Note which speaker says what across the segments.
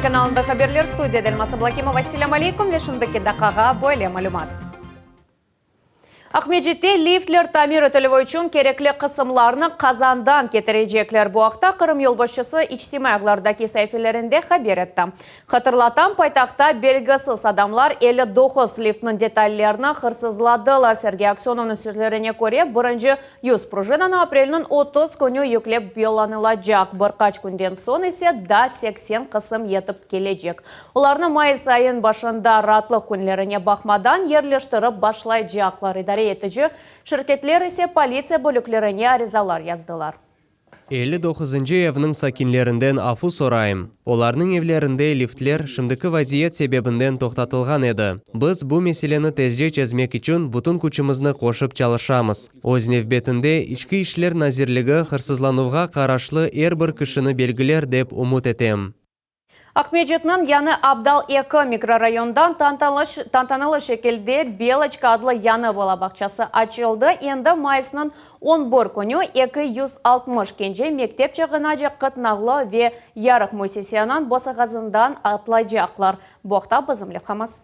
Speaker 1: телеканалында хабарлар студия Дельмаса Блакимова. Ассаляму алейкум. Вешіндікі дақаға бойле малюмат. Ахмеджетте лифтлер тамир өтілігі үшін кереклі қысымларны қазандан кетірежеклер. Бұақта Қырым елбасшысы ичтимай ағлардаки сайфелерінде хабер етті. Хатырлатам пайтақта белгісіз адамлар 59 лифтнің детальлеріні қырсызладылар. Сергей Аксеновның сөзлеріне көре, бірінші 100 пружинаны апрелінің 30 күні yüklеп биоланылажақ. Бірқач күнден сон есе да 80 қысым етіп кележек. Оларны май сайын башында ратлық күнлеріне бақмадан ерлештіріп башлай жақлар. Етіжі, шіркетлер есе полиция бөліклеріне аризалар яздылар.
Speaker 2: 59-й евнің сакинлерінден афу сорайым. Оларның евлерінде лифтлер шымдықы вазиет себебінден тоқтатылған еді. Біз бұл меселені тезже чезмек үшін бұтын күчімізні қошып чалышамыз. Ознев бетінде ішкі ішлер назирлігі қырсызлануға қарашлы бір кішіні белгілер деп умут етем.
Speaker 1: Ахмеджетнің яны Абдал 2 микрорайондан тантанылы шекелде Белочка адлы яны балабақчасы açıldı. Енді майысының 11 күні 260 кенже мектеп чығына қытнағлы ве ярық мөсесиянан босағазындан атлайжақлар. Боқта бізімлі қамас.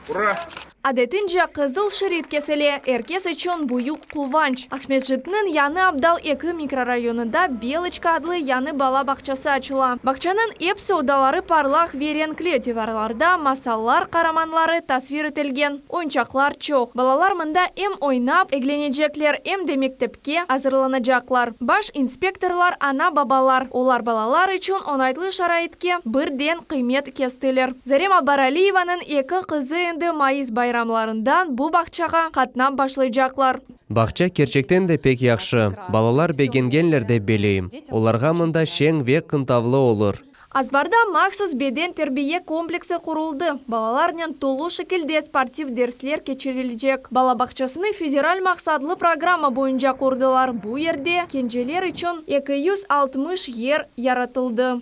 Speaker 3: Ура!
Speaker 4: Адетінже қызыл шырит кеселе, әркес үшін бұйық қуванч. Ахмеджетнің яны Абдал 2 микрорайонында Белочка адлы яны бала бақчасы açыла. Бақчаның епсі удалары парлах веренкле деварларда масаллар қараманлары тасвир етілген. Ойыншақлар чоқ. Балалар мында ем ойнап, егленежеклер ем демектепке азырланажақлар. Баш инспекторлар ана бабалар. Олар балалар үшін онайтлы шарайтке бірден қимет кестілер. Зарема Баралиеваның 2 қызы енді майыз байрамларындан бұл бақчаға қатнам башлайжақлар.
Speaker 2: Бақча керчектен де пек яқшы. Балалар бегенгенлер де белейім. Оларға мында шең век қынтавлы olur.
Speaker 4: Азбарда махсус беден тербие комплексы құрылды. Балаларнен толу шекілде спортив дерслер кечерілжек. Бала бақчасыны федераль мақсадлы программа бойынша құрдылар. Бұл ерде кенжелер үшін 260 ер яратылды.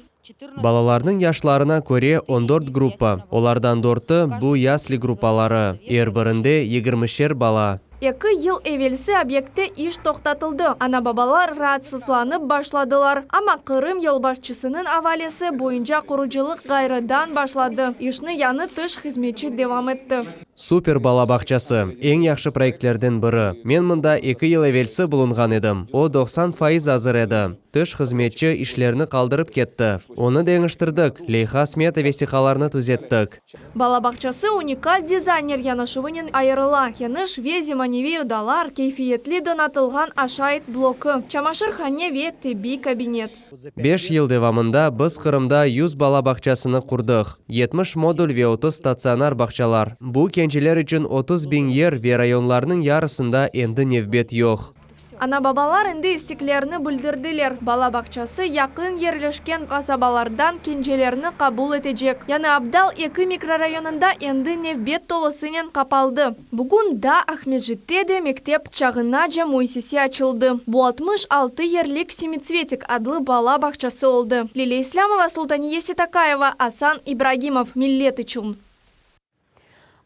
Speaker 2: Балаларның яшларына көре 14 группа. Олардан 4-ы бұл ясли группалары. Бірінде 20 бала.
Speaker 4: 2 ел әвелсі объекті иш тоқтатылды. Ана бабалар раатсызланып башладылар. Ама Қырым елбасшысының авалесі бойынша құручылық ғайрыдан башлады. Ишны яны тыш хизметчі девам етті.
Speaker 2: Супер бала бақчасы. Ең яқшы проектлерден бірі. Мен мұнда 2 ел әвелсі бұлынған едім. О 90% азыр еді. Тыш хизметчі ішлеріні қалдырып кетті. Оны деңіштірдік. Лейха смета весихаларны түзеттік.
Speaker 4: Бала бақчасы уникаль дизайнер янышывынен айырыла. Яныш вези маневи удалар кейфиетли донатылған ашайт блокі. Чамашыр хане ве теби кабинет.
Speaker 2: 5 ел девамында біз Қырымда 100 бала бақчасыны құрдық. 70 модуль ве 30 стационар бақчалар. Бұл кенчелер үшін 30 бин ер ве районларының ярысында енді невбет йоқ.
Speaker 4: Ана бабалар енді істеклеріні бүлдірділер. Бала бақчасы яқын ерлешкен қасабалардан кенжелеріні қабул етежек. Яны Абдал 2 микрорайонында енді невбет толысынен қапалды. Бүгін да Ахмеджетте де мектеп чағына жамойсесе açылды. Бұл 66 ерлік семицветик адлы бала бақчасы олды. Лилия Исламова, Султания Сетакаева, Асан Ибрагимов, Миллет үшін.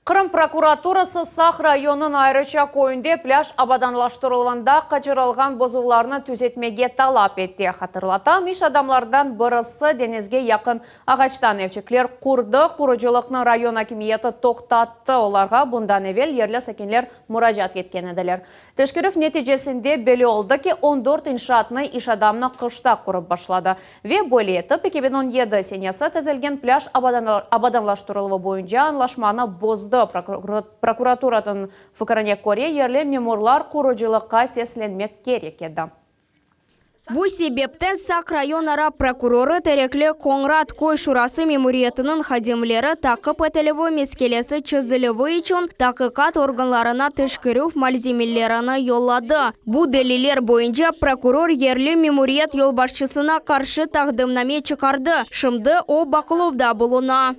Speaker 1: Қырым прокуратурасы Сақ районын айрыча көйінде пляж абаданлаштырылғанда қачырылған бозуларны түзетмеге талап етті. Хатырлатам, иш адамлардан бірісі денезге яқын ағачтан евчеклер құрды, құрыжылықны район акимиеті тоқтатты. Оларға бұндан евел ерлі сәкенлер мұражат кеткен еділер. Тешкіріф нетижесінде белі олды ки 14 иншатны иш адамны қышта құрып башлады. Ве бөлі етіп 2017 сенесі тізілген пляж абаданлаштырылығы бойынша анлашманы бозды. Прокуратуратын фікіріне көре ерлі меморлар құрыжылыққа сесленмек керек еді.
Speaker 5: Бұл себептен Сақ районара прокуроры тереклі Қоңрат Кой шурасы мемориетінің хадемлері тақып әтіліві мескелесі чызыліві үшін тақиқат органларына тішкіру малземелеріні йоллады. Бұл дәлелер бойынша прокурор ерлі мемориет елбасшысына қаршы тақдымнаме чықарды. Шымды о бақыловда болуна.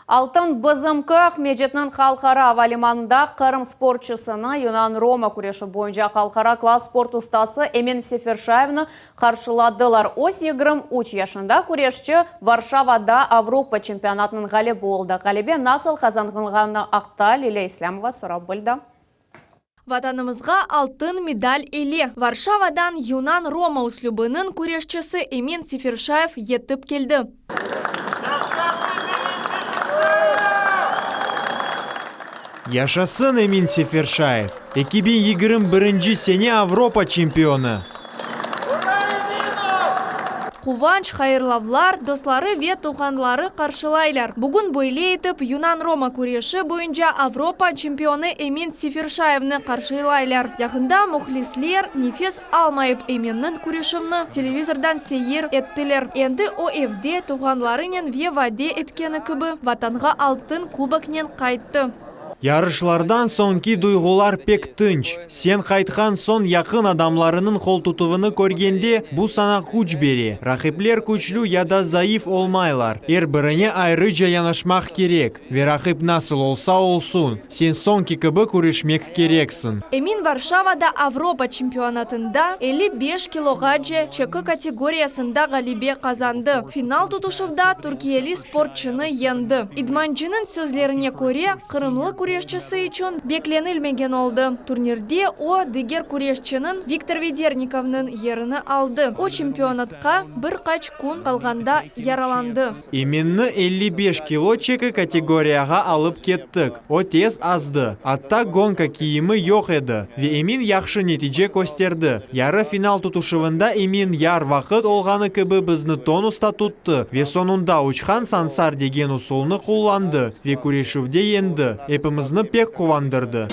Speaker 1: Алтын БЗМК Ахмеджетнің халқара авалиманында Қырым спортшысыны Юнан Рома күреші бойынша халқара класс спорт ұстасы Эмен Сефершаевны қаршыладылар. Ос егірім 3 яшында күрешчі Варшавада Авропа чемпионатының ғалебі болды. Ғалебе насыл қазанғынғаны ақта Лилия Ислямова сұрап білді.
Speaker 4: Ватанымызға алтын медаль еле. Варшавадан Юнан Рома услюбының күрешчісі Эмин Сефершаев етіп келді.
Speaker 3: Yaşasın Emin Seferşayev. 2021 sene Avropa çempionu.
Speaker 4: Куванч, хайырлавлар, достары ве туғанлары қаршылайлар. Бүгін бойле етіп, Юнан Рома күреші бойынша Авропа чемпионы Эмин Сефершаевны қаршылайлар. Яғында мұхлислер нефес алмайып Эминнің күрешімні телевизордан сейір еттілер. Енді о евде туғанларының ве ваде еткені күбі ватанға алтын кубокнен қайтты.
Speaker 3: Yarışlardan sonki duygular pek tınç. Sen kaytkan son yakın adamlarının kol tutuvunu görgende bu sana güç beri. Rakipler güçlü ya da zayıf olmaylar. Birine ayrıca yanaşmak gerek. Ve rakip nasıl olsa olsun. Sen sonki gibi görüşmek gereksin.
Speaker 4: Emin Varşavada Avropa çempionatında 55 kilogaca çekı kategoriyasında galibe kazandı. Final tutuşuvda Türkiye'li sportçını yendi. İdmancının sözlerine göre Kırımlı күрешчісі үшін бекленілмеген oldu. Турнирде о дегер күрешчінің Виктор Ведерниковның еріні алды. О чемпионатқа бір қач күн қалғанда яраланды.
Speaker 3: Eminni 55 kilo çeki kategoriyaga alıp kettik. O tez azdı. Hatta gonka kiyimi yok edi. Ve Emin yaxşı netice gösterdi. Yarı final tutuşuvunda Emin yar vakit olğanı gibi bizni tonusta tuttu. Ve sonunda uçhan sansar degen usulunu kullandı. Ve küreşivde yendi. Hepimizni pek kuvandırdı.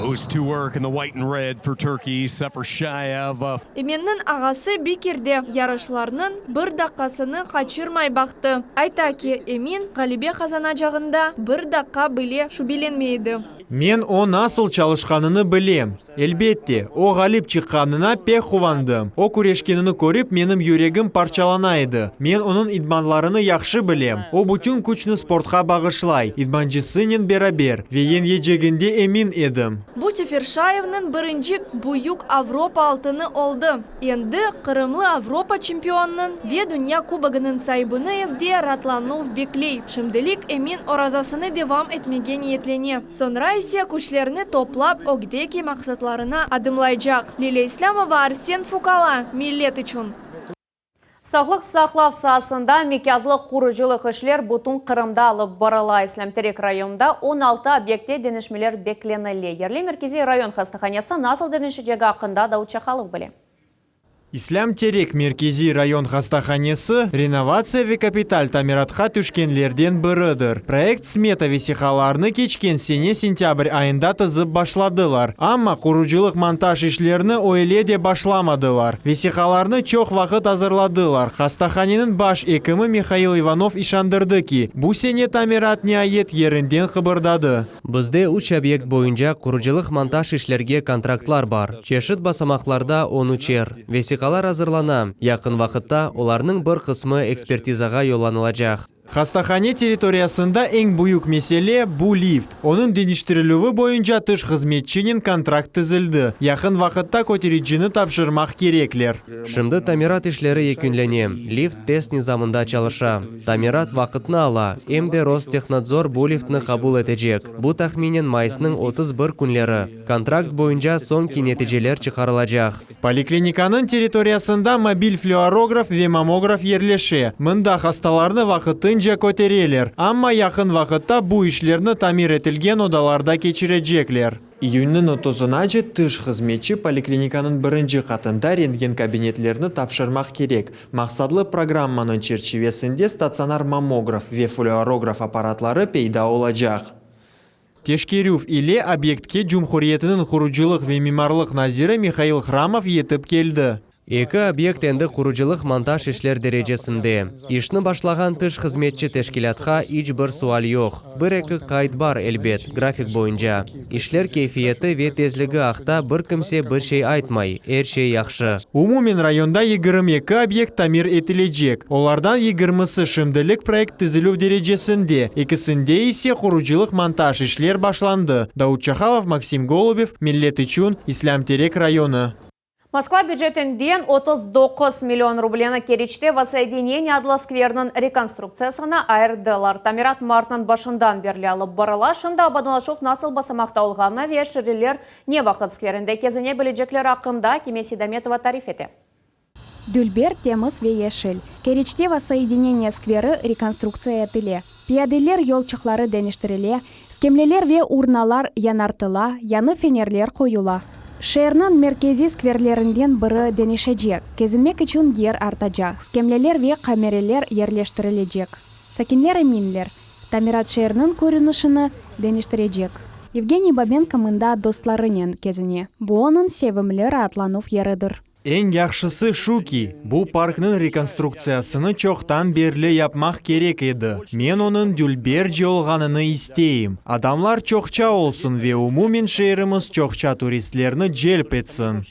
Speaker 6: Those two work in the white and red for Turkey. Sefershayev.
Speaker 4: Emin'nin ağası Bekir'de yarışlarının bir dakikasını kaçırmay baktı. Ayta ki Emin galibe kazanacağında bir dakika bile şüphelenmeydi.
Speaker 3: Men o nasıl çalışkanını bilem. Elbette, o galip çıkkanına pek kuvandım. O kureşkenini görüp benim yüreğim parçalanaydı. Men onun idmanlarını yaxşı bilem. O bütün güçünü sportga bağışlay. İdmancısının beraber ve yeneceğinde emin edim.
Speaker 4: Bu Seferşayev'nin birinci büyük Avropa altını oldu. Endi Kırımlı Avropa çempionunun ve Dünya Kubogının sahibini evde rahatlanıp bekley. Şimdilik Emin orazasını devam etmeye niyetleniyor. Sonra ise güçlerini toplap ogdeki maksatlarına adımlayacak. Lile İslamova, Arsen Fukala, millet için.
Speaker 1: Sağlık saqlав sahasında mekazlıq quruculıq işler butun Kırımda alıp barala İslamterek rayonunda 16 obyektте denişmeler beklenili. Yerli Merkezi rayon hastahanesi nasıl denişecegi hakkında da uçaqalıq bile.
Speaker 3: İslamterek Merkezi Rayon Hastahanesi renovasiya ve kapital tamiratga düşkenlerden biridir. Proyekt smeta vesikalarını keçken sene sentyabr ayında tızıp başladılar. Ama kuruculuk montaj işlerini öyle de başlamadılar. Vesikalarını çok vakit hazırladılar. Hastahanenin baş ekimi Mikhail Ivanov işandırdı ki bu sene tamirat nihayet yerinden kıpırdadı.
Speaker 2: Bizde 3 obyekt boyunca kuruculuk montaj işlerge kontraktlar var. Çeşit basamaklarda 13'er. Vesikalar hazırlana. Yakın vakitte onlarning bir kısmı ekspertizaga yollanılacak.
Speaker 3: Hastahane territoriyasında en büyük mesele bu lift. Onun deniştirilüvü boyunca tış hizmetçinin kontrakt tizildi. Yakın vakitte kotericini tapşırmak gerekler.
Speaker 2: Şimdi tamirat işleri yekünlene. Lift test nizamında çalışa. Tamirat vakitini ala. Hem de Rostexnadzor bu liftni kabul edecek. Bu tahminen Mayıs'ның 31 günleri. Kontrakt boyunca sonki neticeler çıkarılacak.
Speaker 3: Poliklinikanın territoriyasında mobil fluorograf ve mamograf yerleşe. Mında hastalarını vakitini koteriler. Ama yakın vakitte bu işlerini tamir etilgen odalarda geçirecekler. İyun'un 30'ına tış hizmetçi poliklinikanın birinci katında rentgen kabinetlerini tapşırmak gerek. Maksadlı programmanın çerçevesinde stasionar mamograf ve fluorograf aparatları peyda olacak. Teşkeruf ile obyektke Cumhuriyetinin kuruculuk ve mimarlık naziri Mikhail Hramov yetip geldi.
Speaker 2: Екі объект енді құружилық монтаж işler derecesinde. İşni başlagan tış hizmetçi teşkilatga hiç bir sual yok. Bir-iki kayıt var elbet, grafik boyunca. İşler keyfiyeti ve tezligi haqda bir kimse bir şey aytmay, her şey yaxşı.
Speaker 3: Umumen rayonda 22 obyekt tamir etilecek. Onlardan 20'sı şimdilik proyekt tizilüv derecesinde. İkisinde ise kuruculuk montaj işler başlandı. Davut Çaxalov, Maksim Golubev, Millet için, İslamterek rayonu.
Speaker 1: Москва бюджетінден 39 миллион рублені керечте воссоединение адла скверінің реконструкциясына айырдылар. Тамират мартының башындан берлі алып барыла, шында Абадалашов насыл басамақта олғаны ве шірілер не вақыт скверінде кезіне білежеклер ақында Кемеси Даметова тариф еті.
Speaker 7: Дүлбер темыз ве ешіл. Керечте воссоединение сквері реконструкция етіле. Пиаделер елчықлары дәнештіріле, скемлелер ве урналар янартыла, яны фенерлер қойыла. Шернан меркези скверлерінден бірі денешежек. Кезінмек үшін ер артажақ. Скемлелер ве камерелер ерлештірілежек. Сакинлер минлер. Тамират шернан көрінішіні денештірежек. Евгений Бабенко мында достларынен кезіне. Бұ оның севімлер атланув ерідір.
Speaker 3: Ең яқшысы шуки, бұл паркның реконструкциясыны чоқтан берлі yapmaq керек еді. Мен оның дүлбер жолғаныны істейім. Адамлар чоқча олсын ве умумен шеріміз чоқча туристлерні желп етсін.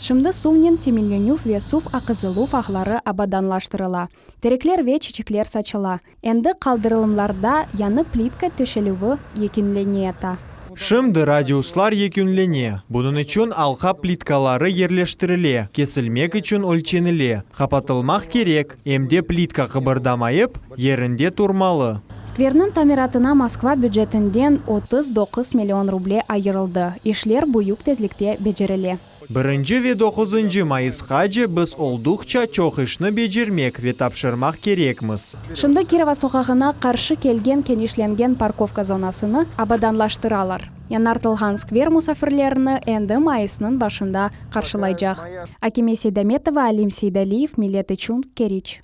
Speaker 7: Шымды сумнен темелленюв ве сув ақызылув ағлары абаданлаштырыла. Тереклер ве чечеклер сачыла. Энді қалдырылымларда яны плитка төшелуі екінлене ета.
Speaker 3: Шымды радиуслар екінлене. Бұның үшін алқа плиткалары ерлештіріле, кесілмек үшін өлченіле. Қапатылмақ керек, емде плитка қыбырдамайып, ерінде турмалы.
Speaker 7: Сквернің тамиратына Москва бюджетінден 39 миллион рубле айырылды. Ишлер бұйық тезлікте бежіріле.
Speaker 3: 1 ве 9 майысқа же біз олдықча чоқышны бежірмек ве тапшырмақ керекміз.
Speaker 7: Шымды Кирова соқағына қаршы келген кенешленген парковка зонасыны абаданлаштыралар. Янартылған сквер мұсафірлеріні әнді майысының башында қаршылайжақ. Акимеси Даметова, Алим Сейдалиев, Милет Ичун, Керич.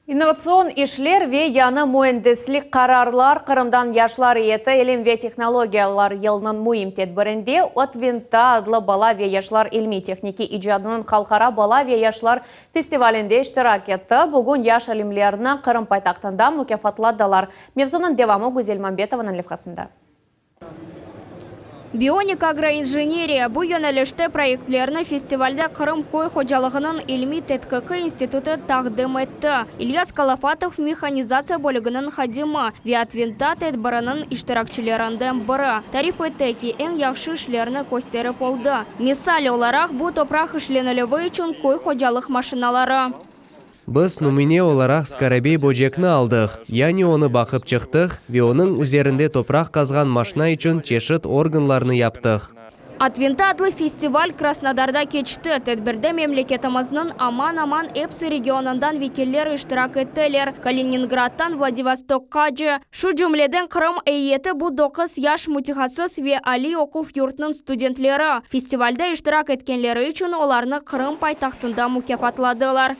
Speaker 1: Инновацион ишлер ве яны муэндеслик қарарлар Қырымдан яшлар еті елім ве технологиялар елінің муим тедбірінде от винта адлы бала ве яшлар ilmi техники ижадының қалқара бала ве яшлар фестивалінде іштірак етті. Бүгін яш әлімлерінің Қырым пайтақтында мүкефатладылар. Мевзунын девамы Гузель Мамбетованың левқасында.
Speaker 5: Бионик агроинженерия bu yönelişte проектлеріні фестивальда Қырым қой қожалығының ilmi TETKK институты тақдым етті. Ильяс Калафатов механизация бөлігінің хадимы, Виатвинта тәдбірінің іштіракчылерінден бірі. Тариф етті ки ең яқшы ішлеріні көстері болды. Мисал оларақ бұл топрақ ішленілігі үшін қой қожалық машиналары.
Speaker 2: Біз нумине оларақ скарабей бөжекні алдық, яғни оны бақып чықтық, ве оның üzerінде топрақ қазған машина үшін чешет органларны яптық.
Speaker 5: Атвинта адлы фестиваль Краснодарда кечті. Тәдбірді мемлекетіміздің аман-аман Эпсы регионындан векелер іштірак еттелер. Калининградтан Владивостокқа же. Шу жүмледен Қырым әйеті бұл 9 яш мутихасыз ве Али оқув юртның студентлері. Фестивальда іштірак еткенлері үшін оларны Қырым пайтақтында мүкефатладылар.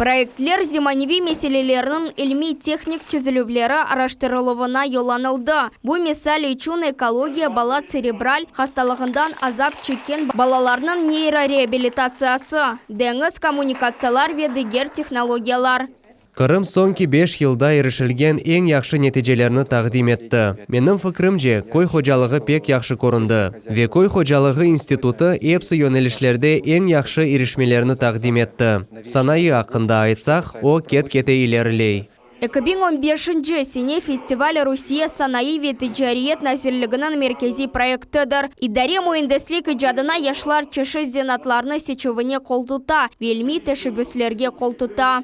Speaker 5: Проектлер зиманеви меселелерінің ilmi техник чезілівлері араштырылуына йоланылды. Бұл мисал үшін экология бала церебраль хасталығындан азап чеккен балаларының нейрореабилитациясы, деңіз коммуникациялар ве дегер технологиялар.
Speaker 2: Қырым соңки 5 жылда ерішілген ең яқшы нәтижелеріні тақдим етті. Менің фікірімже, қой қожалығы пек яқшы көрінді. Ве қой қожалығы институты епсі йөнелішлерде ең яқшы ерішмелеріні тақдим етті. Санайы ақында айтсақ, о кет-кете илерілей.
Speaker 5: 2015 сене фестиваль Русия санайы ве тиджариет нәзірлігінің меркези проекттыдыр. Идаре мойындеслік ижадына яшлар чеші зенатларны сечевіне қолтута, велми тәшібіслерге қолтута.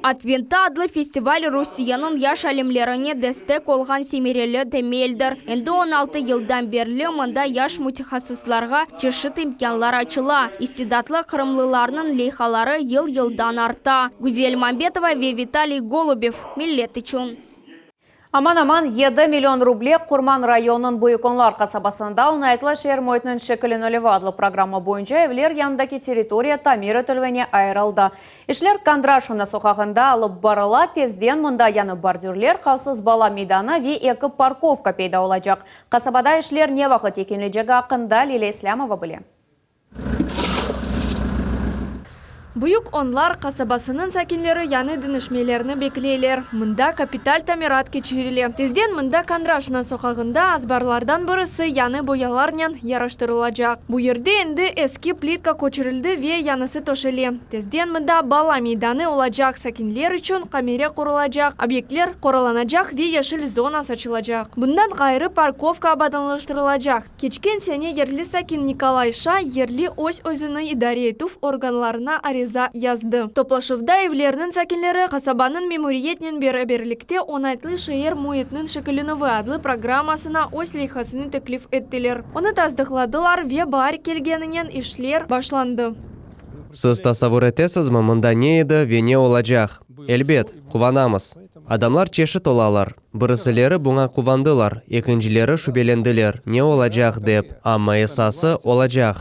Speaker 5: Атвинта адлы фестиваль Русияның яш әлімлеріне дестек олған семерелі демелдір. Енді 16 елдан берлі мұнда яш мутихасысларға чешіт имканлар ачыла. Истидатлы қырымлыларының лейхалары ел-елдан арта. Гузель Мамбетова ве Виталий Голубев, Милет Ичун.
Speaker 1: Аман-аман 7 миллион рубле Құрман районын Буйконлар қасабасында ұнайтылы шер мойтының шекілін өлеві адлы программа бойынша евлер яндаки территория Тамир өтілвене айырылды. Ишлер Кандрашына соқағында алып барыла, тезден мұнда яны бордюрлер, қаусыз бала мейданы ве екі парковка пейда олajak. Қасабада ишлер не вақыт екенлежегі ақында Лилия Ислямова біле.
Speaker 4: Буюк онлар касабасынын сакинлери яны дынышмелерни бекилейлер. Мында капиталь тамират кечириле. Тезден мында Кандрашна сокагында азбарлардан бирisi яны бояларнен яраштырылачак. Бу жерде энди эски плитка көчүрүлдү ве янысы тошеле. Тезден мында бала мейданы олачак, сакинлер үчүн камере курулачак, объектлер кораланачак ве жашыл зона сачылачак. Bundan gayrı parkovka abadanlaştırılacak. Keçken sene yerli sakin Nikolay Şa yerli öz-özünü idare etuf organlarına ariza yazdı. Toplaşıvda evlerinin sakinleri kasabanın memuriyetinin beraberlikte onaytlı şehir muhitinin şekillenüvi adlı programmasına öz lehasını teklif ettiler. Onu tasdikladılar ve bari kelgeninen işler başlandı.
Speaker 2: Сыз tasavvur etesizmi, mында не еді, ве не olacak? Elbet, кубанамыз. Адамлар чешит олалар. Бірісілері бұңа кувандылар, екіншілері шүбеленділер. Не olacak деп, амма esası olacak.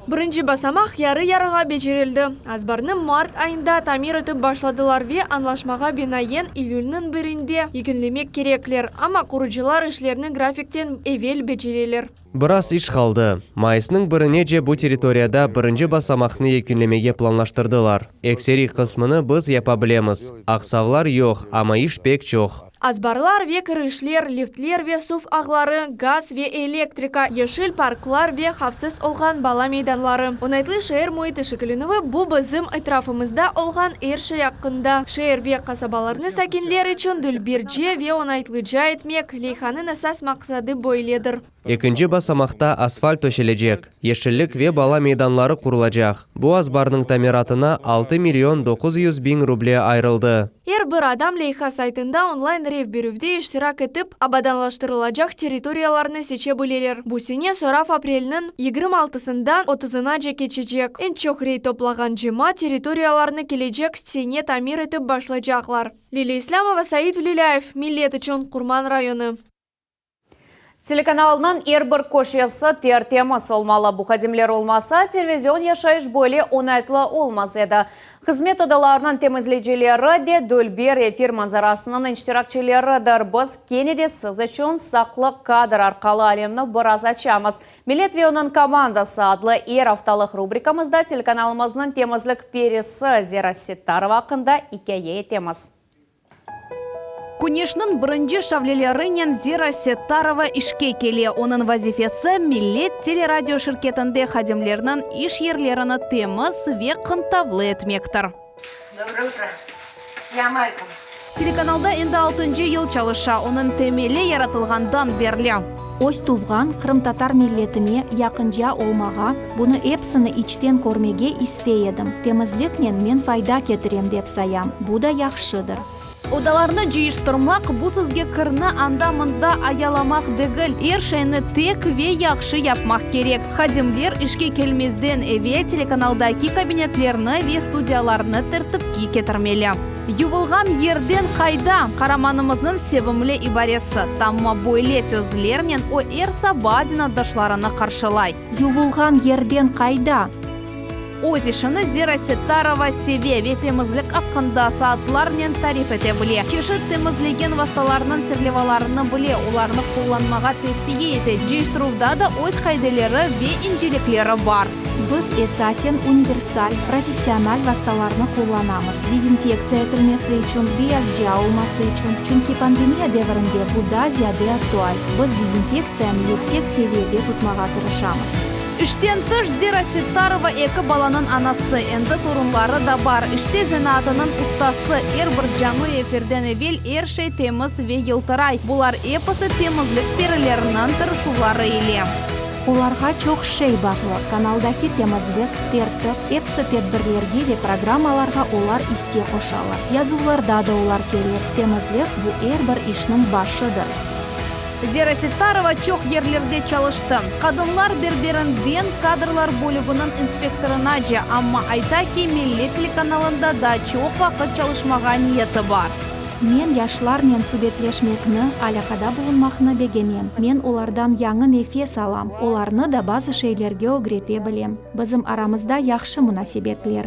Speaker 4: Birinci basamak yarı-yarıga becerildi. Azbarını Mart ayında tamir etip başladılar ve anlaşmaga binaen iyulnun birinde yükünlemek gerekler. Ama kurucular işlerini grafikten evvel beceriler.
Speaker 2: Біраз iş қалды. Майысның біріне же bu территорияда бірінші басамақны екінлемеге planlaştırdılar. Ekseri kısmını biz yapabilemiz. Ақсавлар yok, ama iş pek çok.
Speaker 4: Azbarlar ve kırışlar, liftler ve suf ağları, gaz ve elektrika, yeşil parklar ve hafsız olgan bala meydanları. Onaytlı şehir muhiti şekillenüvi bu bizim etrafımızda olgan erşe yakında. Şehir ve kasabalarını sakinler için dülbirce ve onaytlıca etmek leyhanın esas maksadı böyledir.
Speaker 2: Екінші басамақта асфальт төшележек, yeşillik ve bala meydanları kurulacak. Bu azbarның tamiratına 6.900.000 ruble ayrıldı.
Speaker 4: Her bir adam leyha saytında online rev beruvde iştirak etip abadanlaştırılacak teritoriyalarını seçebilirler. Bu sene Soraf Aprel'nin 26'sından 30'una geçecek. En çok rey toplagan cema teritoriyalarını gelecek sene tamir etip başlayacaklar. Lili İslamova, Said Vlilayev, Millet için Kurman rayonu.
Speaker 1: Телеканалынан әрбір көшесі тертеміз олмалы. Бұл қадемлер олмаса, телевизион яшайыш бөлі онайтлы олмаз еді. Қызмет одаларының темізлейджелері де дөлбер эфир манзарасының инштиракчелерідір. Біз кенеде сіз үшін сақлық кадр арқалы әлемні біраз ачамыз. Millet ve onun komandası adlı er haftalık rubrikamızda телеканалымыздың темізлік пересі Zera Settarova hakkında hikaye etemiz.
Speaker 8: Күнешнің бірінші шавлелерінен Zera Settarova ішке келе. Оның вазифесі Millet телерадио шіркетінде хадимлерінің іш ерлеріні теміз ве қынтавлы етмектір.
Speaker 9: Доброе утро. Салам алейкум.
Speaker 8: Телеканалда енді 6-й ел çalışа, оның темелі яратылғандан берлі.
Speaker 7: Ось туфган кырым-татар миллетиме якынжа олмага, буну эпсini içten көрмеге истейедім. Темізлікнен мен файда кетірем деп саям. Бу да яхшыдыр.
Speaker 8: Одаларны жиыштырмақ, бұл сізге кірні анда-мында аяламақ дегіл. Ершені тек ве яқшы yapmaq керек. Хадимлер ішке келмезден әве телеканалдаки кабинетлерні ве студияларны тіртіпке кетірмелі. Ювылған ерден қайда қараманымыздың севімлі ибаресі. Тамма бойле сөзлерінен о сабадина дашларыны қаршылай.
Speaker 7: Ювылған ерден қайда?
Speaker 8: Өз ішіні Zera Settarova севе ве темізлік аққында саатларнен тариф ете біле. Чешіт темізлеген васталарының серлеваларыны біле, оларны қоланмаға тевсие ете. Жештірувда да өз қайделері ве инжелеклері бар.
Speaker 7: Біз эсасен универсаль, профессиональ васталарны қоланамыз. Дезинфекция етілмесі үшін, биязжа олмасы үшін. Чүнки пандемия девірінде бұл да зияде актуаль. Біз дезинфекцияны ектек севеде тұтмаға тұрышамыз.
Speaker 8: Іштен тыш Zera Settarova екі баланың анасы, енді турунлары да бар. Іште зенатының ұстасы, бір жаңы эфирден evvel ершей теміз ве елтырай. Бұлар эпосы темізлік перілерінің тұрышулары еле.
Speaker 7: Оларға çok şey бағлы. Каналдаки темізлік, тертіп, эпсы тедбірлерге де программаларға олар исе қошалар. Язуларда да олар керек. Темізлік бұл бір ішнің башыдыр.
Speaker 8: Zera Settarova çok yerlerde çalıştı. Kadınlar berberinden kadrlar bölümünün inspektoruna же, ama ayta ki Millet telekanalında da çok vakit çalışmağa niyeti var.
Speaker 7: Men yaşlarмен subetlешмекні, алақада bulunmaqны бегенем. Мен олардан яңы нефес алам. Оларны да bazı şeylerге öğrete білем. Bizim aramızda yaxşı münasebetler.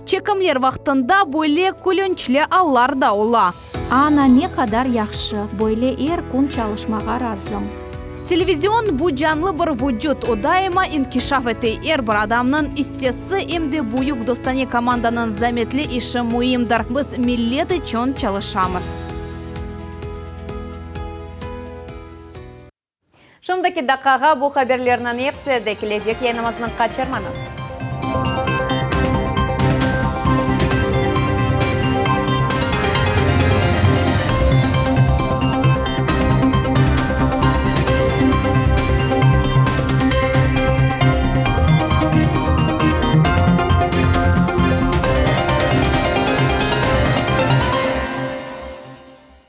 Speaker 8: Çekimler vaqtında böyle külünçlü allar da ola.
Speaker 7: Ana ne kadar yaxşı, böyle kun çalışmağa razım.
Speaker 8: Телевизион бу жанлы бір вуджуд, одайма инкишаф эти. Бір адамның истесі емде буюк достане команданын заметли иши муимдыр. Біз миллеты чон чалышамыз.
Speaker 1: Шымдaki дақаға бұл хаберлерінің епсі дәкіле дек еніміздің қачырманыз.